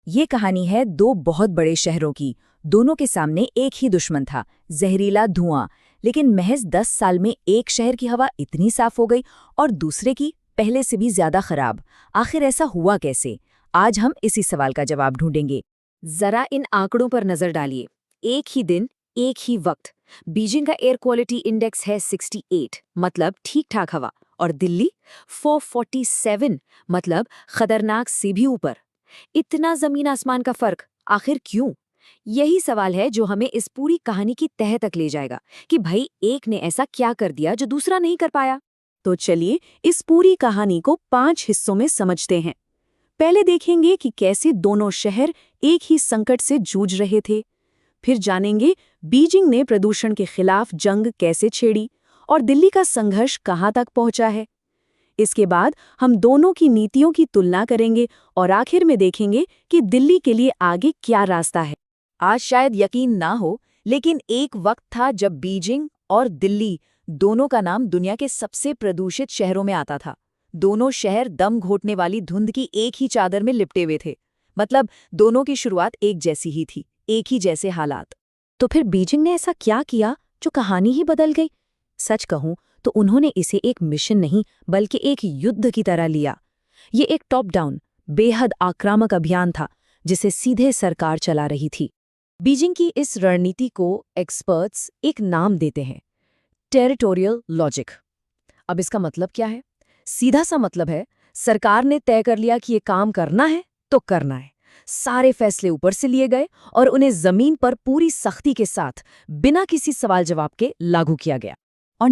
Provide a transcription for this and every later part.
ये कहानी है दो बहुत बड़े शहरों की। दोनों के सामने एक ही दुश्मन था, जहरीला धुआं। लेकिन महज 10 साल में एक शहर की हवा इतनी साफ हो गई और दूसरे की पहले से भी ज्यादा खराब। आखिर ऐसा हुआ कैसे? आज हम इसी सवाल का जवाब ढूंढेंगे। जरा इन आंकड़ों पर नजर डालिए। एक ही दिन, एक ही वक्त। बीजिंग का एयर क्वालिटी इंडेक्स है 68, मतलब ठीक ठाक हवा, और दिल्ली 447, मतलब खतरनाक से भी ऊपर। इतना जमीन आसमान का फर्क, आखिर क्यों? यही सवाल है जो हमें इस पूरी कहानी की तह तक ले जाएगा कि भाई एक ने ऐसा क्या कर दिया जो दूसरा नहीं कर पाया। तो चलिए इस पूरी कहानी को 5 हिस्सों में समझते हैं। पहले देखेंगे कि कैसे दोनों शहर एक ही संकट से जूझ रहे थे। फिर जानेंगे बीजिंग ने प्रदूषण के खिलाफ जंग कैसे छेड़ी और दिल्ली का संघर्ष कहाँ तक पहुंचा है। इसके बाद हम दोनों की नीतियों की तुलना करेंगे और आखिर में देखेंगे कि दिल्ली के लिए आगे क्या रास्ता है। आज शायद यकीन ना हो, लेकिन एक वक्त था जब बीजिंग और दिल्ली दोनों का नाम दुनिया के सबसे प्रदूषित शहरों में आता था। दोनों शहर दम घोटने वाली धुंध की एक ही चादर में लिपटे हुए थे। मतलब दोनों की शुरुआत एक जैसी ही थी, एक ही जैसे हालात। तो फिर बीजिंग ने ऐसा क्या किया जो कहानी ही बदल गई? सच कहूं तो उन्होंने इसे एक मिशन नहीं बल्कि एक युद्ध की तरह लिया। ये एक टॉप डाउन, बेहद आक्रामक अभियान था जिसे सीधे सरकार चला रही थी। बीजिंग की इस रणनीति को एक्सपर्ट्स एक नाम देते हैं, टेरिटोरियल लॉजिक। अब इसका मतलब क्या है? सीधा सा मतलब है, सरकार ने तय कर लिया कि ये काम करना है तो करना है। सारे फैसले ऊपर से लिए गए और उन्हें जमीन पर पूरी सख्ती के साथ बिना किसी सवाल जवाब के लागू किया गया। और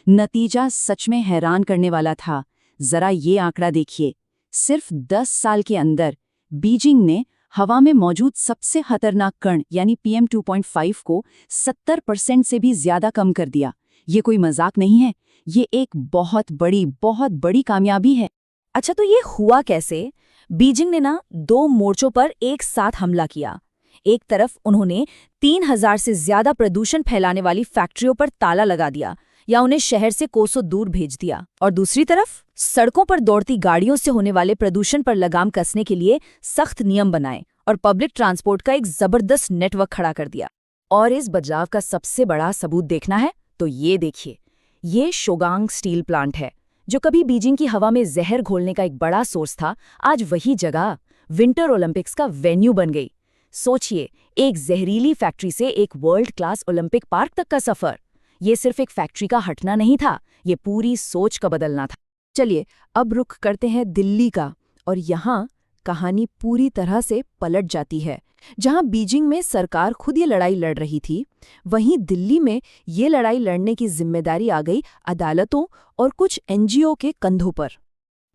नतीजा सच में हैरान करने वाला था। जरा ये आंकड़ा देखिए, सिर्फ 10 साल के अंदर बीजिंग ने हवा में मौजूद सबसे खतरनाक कण यानी PM 2.5 को 70% से भी ज्यादा कम कर दिया। ये कोई मजाक नहीं है, ये एक बहुत बड़ी कामयाबी है। अच्छा, तो ये हुआ कैसे? बीजिंग ने ना 2 मोर्चों पर एक साथ हमला किया। एक तरफ उन्होंने 3000 से ज्यादा प्रदूषण फैलाने वाली फैक्ट्रियों पर ताला लगा दिया या उन्हें शहर से कोसों दूर भेज दिया, और दूसरी तरफ सड़कों पर दौड़ती गाड़ियों से होने वाले प्रदूषण पर लगाम कसने के लिए सख्त नियम बनाए और पब्लिक ट्रांसपोर्ट का एक जबरदस्त नेटवर्क खड़ा कर दिया। और इस बदलाव का सबसे बड़ा सबूत देखना है तो ये देखिए, ये शोगांग स्टील प्लांट है जो कभी बीजिंग की हवा में जहर घोलने का एक बड़ा सोर्स था। आज वही जगह विंटर ओलंपिक्स का वेन्यू बन गई। सोचिए, एक जहरीली फैक्ट्री से एक वर्ल्ड क्लास ओलंपिक पार्क तक का सफर। ये सिर्फ एक फैक्ट्री का हटना नहीं था, ये पूरी सोच का बदलना था। चलिए अब रुख करते हैं दिल्ली का, और यहाँ कहानी पूरी तरह से पलट जाती है। जहाँ बीजिंग में सरकार खुद ये लड़ाई लड़ रही थी, वहीं दिल्ली में ये लड़ाई लड़ने की जिम्मेदारी आ गई अदालतों और कुछ NGO के कंधों पर।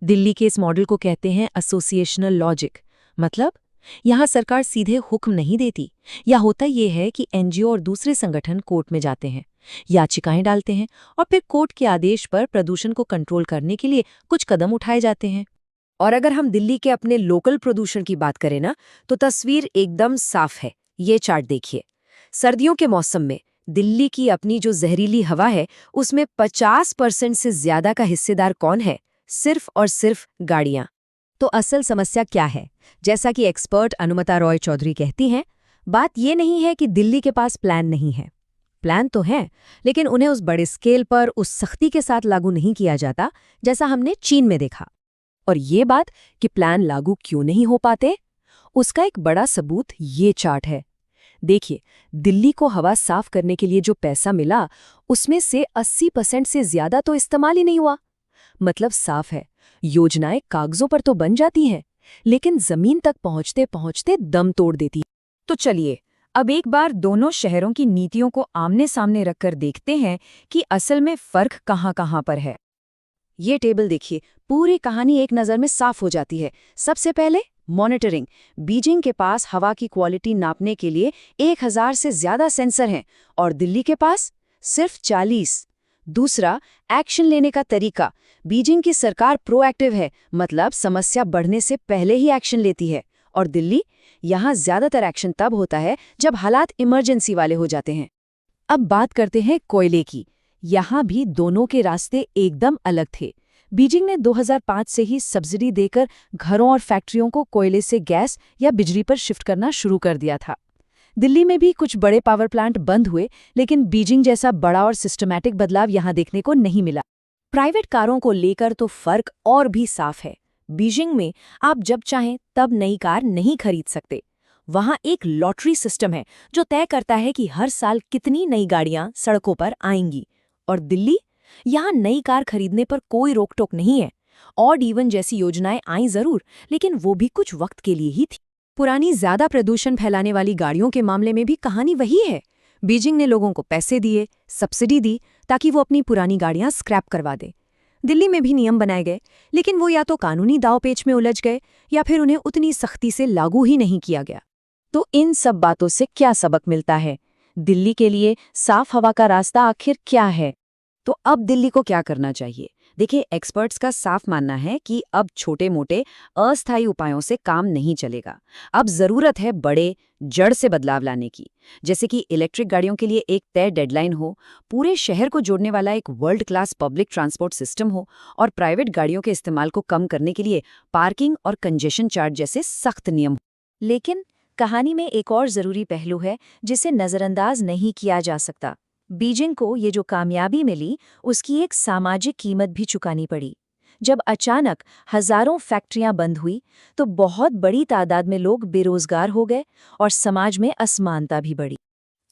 दिल्ली के इस मॉडल को कहते हैं एसोसिएशनल लॉजिक। मतलब यहाँ सरकार सीधे हुक्म नहीं देती, या होता ये है कि NGO और दूसरे संगठन कोर्ट में जाते हैं, याचिकाएं डालते हैं, और फिर कोर्ट के आदेश पर प्रदूषण को कंट्रोल करने के लिए कुछ कदम उठाए जाते हैं। और अगर हम दिल्ली के अपने लोकल प्रदूषण की बात करें ना, तो तस्वीर एकदम साफ है। ये चार्ट देखिए, सर्दियों के मौसम में दिल्ली की अपनी जो जहरीली हवा है उसमें 50% से ज्यादा का हिस्सेदार कौन है? सिर्फ और सिर्फ गाड़ियां। तो असल समस्या क्या है? जैसा कि एक्सपर्ट अनुमता रॉय चौधरी कहती हैं, बात ये नहीं है कि दिल्ली के पास प्लान नहीं है। प्लान तो है, लेकिन उन्हें उस बड़े स्केल पर उस सख्ती के साथ लागू नहीं किया जाता जैसा हमने चीन में देखा। और ये बात कि प्लान लागू क्यों नहीं हो पाते, उसका एक बड़ा सबूत ये चार्ट है। देखिए, दिल्ली को हवा साफ करने के लिए जो पैसा मिला, उसमें से 80% से ज्यादा तो इस्तेमाल ही नहीं हुआ। मतलब साफ है, योजनाएं कागजों पर तो बन जाती हैं, लेकिन जमीन तक पहुंचते पहुंचते दम तोड़ देती। तो चलिए अब एक बार दोनों शहरों की नीतियों को आमने सामने रखकर देखते हैं कि असल में फर्क कहाँ पर है। ये टेबल देखिए, पूरी कहानी एक नज़र में साफ हो जाती है। सबसे पहले मॉनिटरिंग। बीजिंग के पास हवा की क्वालिटी नापने के लिए 1000 से ज्यादा सेंसर हैं और दिल्ली के पास सिर्फ 40। दूसरा, एक्शन लेने का तरीका। बीजिंग की सरकार प्रोएक्टिव है, मतलब समस्या बढ़ने से पहले ही एक्शन लेती है, और दिल्ली यहाँ ज्यादातर एक्शन तब होता है जब हालात इमरजेंसी वाले हो जाते हैं। अब बात करते हैं कोयले की। यहाँ भी दोनों के रास्ते एकदम अलग थे। बीजिंग ने 2005 से ही सब्सिडी देकर घरों और फैक्ट्रियों को कोयले से गैस या बिजली पर शिफ्ट करना शुरू कर दिया था। दिल्ली में भी कुछ बड़े पावर प्लांट बंद हुए, लेकिन बीजिंग जैसा बड़ा और सिस्टमैटिक बदलाव यहां देखने को नहीं मिला। प्राइवेट कारों को लेकर तो फर्क और भी साफ है। बीजिंग में आप जब चाहें तब नई कार नहीं खरीद सकते। वहां एक लॉटरी सिस्टम है जो तय करता है कि हर साल कितनी नई गाड़ियां सड़कों पर आएंगी। और दिल्ली, यहां नई कार खरीदने पर कोई रोक-टोक नहीं है। ऑड इवन जैसी योजनाएं आई जरूर, लेकिन वो भी कुछ वक्त के लिए ही थी। पुरानी ज्यादा प्रदूषण फैलाने वाली गाड़ियों के मामले में भी कहानी वही है। बीजिंग ने लोगों को पैसे दिए, सब्सिडी दी, ताकि वो अपनी पुरानी गाड़ियां स्क्रैप करवा दे। दिल्ली में भी नियम बनाए गए, लेकिन वो या तो कानूनी दांवपेच में उलझ गए या फिर उन्हें उतनी सख्ती से लागू ही नहीं किया गया। तो इन सब बातों से क्या सबक मिलता है? दिल्ली के लिए साफ हवा का रास्ता आखिर क्या है? तो अब दिल्ली को क्या करना चाहिए? देखिए, एक्सपर्ट्स का साफ मानना है कि अब छोटे-मोटे अस्थायी उपायों से काम नहीं चलेगा। अब जरूरत है बड़े, जड़ से बदलाव लाने की। जैसे कि इलेक्ट्रिक गाड़ियों के लिए एक तय डेडलाइन हो, पूरे शहर को जोड़ने वाला एक world class public transport system हो, और प्राइवेट गाड़ियों के इस्तेमाल को कम करने के लिए पार्किंग और कंजेशन चार्ज जैसे सख्त नियम हो। लेकिन कहानी में एक और जरूरी पहलू है जिसे नजरअंदाज नहीं किया जा सकता। बीजिंग को ये जो कामयाबी मिली, उसकी एक सामाजिक कीमत भी चुकानी पड़ी। जब अचानक हजारों फैक्ट्रियां बंद हुई, तो बहुत बड़ी तादाद में लोग बेरोजगार हो गए और समाज में असमानता भी बढ़ी।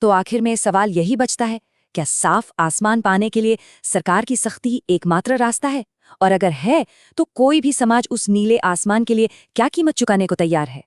तो आखिर में सवाल यही बचता है, क्या साफ आसमान पाने के लिए सरकार की सख्ती ही एकमात्र रास्ता है? और अगर है, तो कोई भी समाज उस नीले आसमान के लिए क्या कीमत चुकाने को तैयार है?